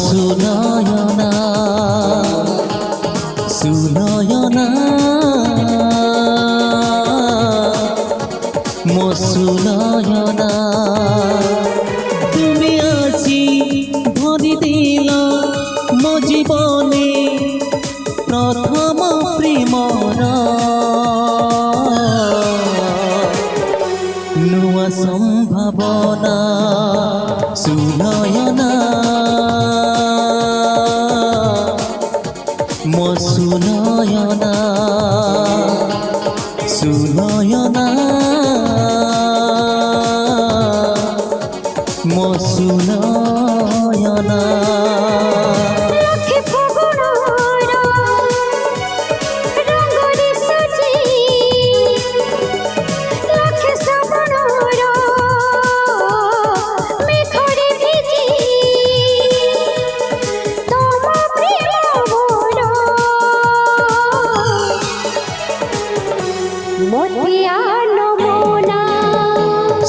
সুনয়না সুনয়না মো সুনয়না তুমি আজি ভরি দিল মো জীবনে প্রথম প্রেমর নুয়া সম্ভাবনা সুনয়না মো সুনয়না সুনয়না মো সুনয়না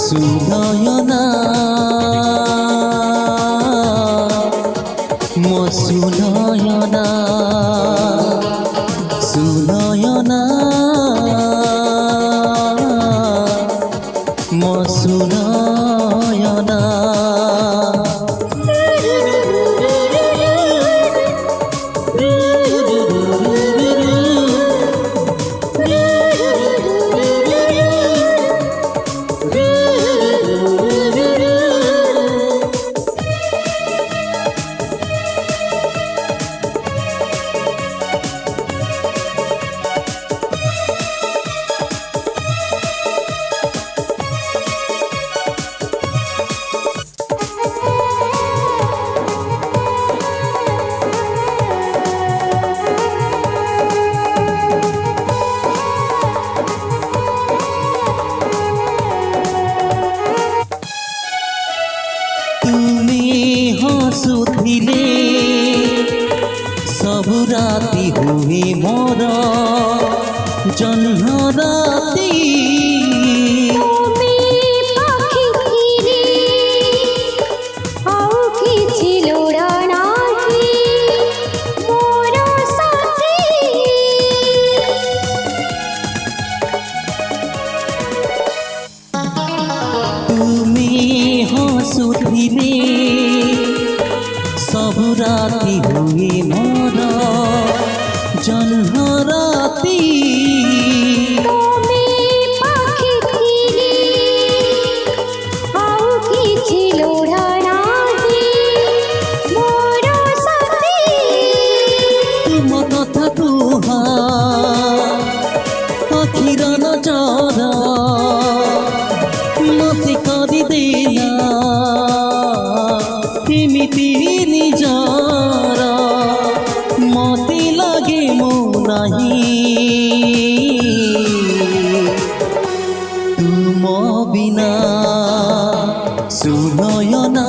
সুনয়না মো সুনয়না সুনয়না মো সুনয়না হসুথিলে সবু রাতি হুয়ে মোর জহ্ন রাতি তুমি হসুথিলে সবু রাতি হুয়ে মোর জহ্ন রাতি তুম কথা কুহা আখির নজর মতে କରି ଦେଲା ଏମିତି ନିଜର ମତେ ଲାଗେ ମୁଁ ନାହିଁ ତୁମ ବିନା ସୁନୟନା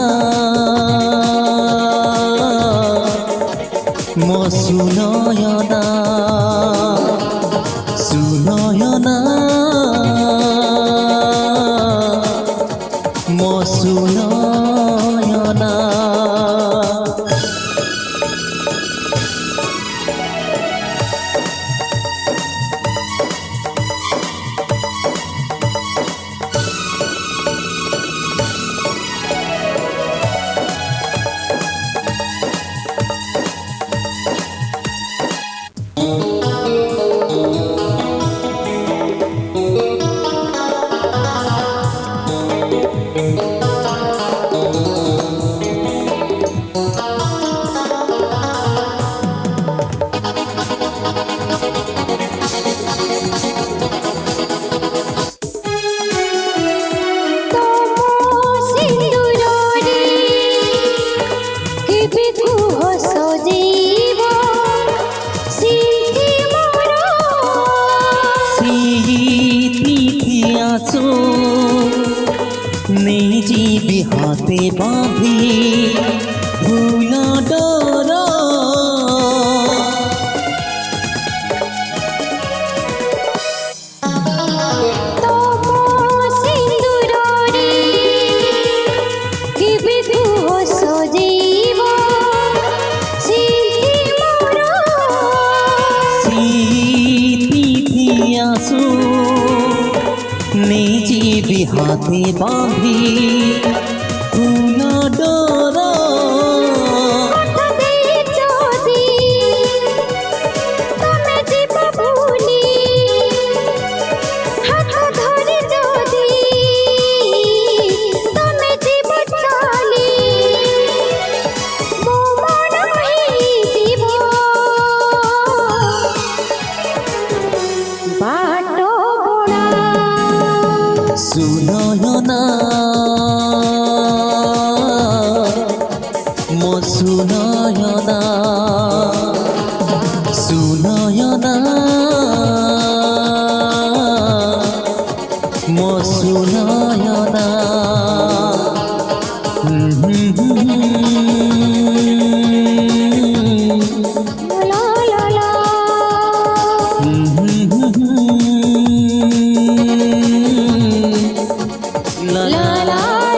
ମୋ ସୁନୟନା ସୁନୟନା ମୋ ସୁନୟନା निजी हाथे बांधी भूला डोरा হাতে বাঁধি ফুল ডোরা সুনয়না মো সুনয়না সুনয়না মো সুনয়না la la la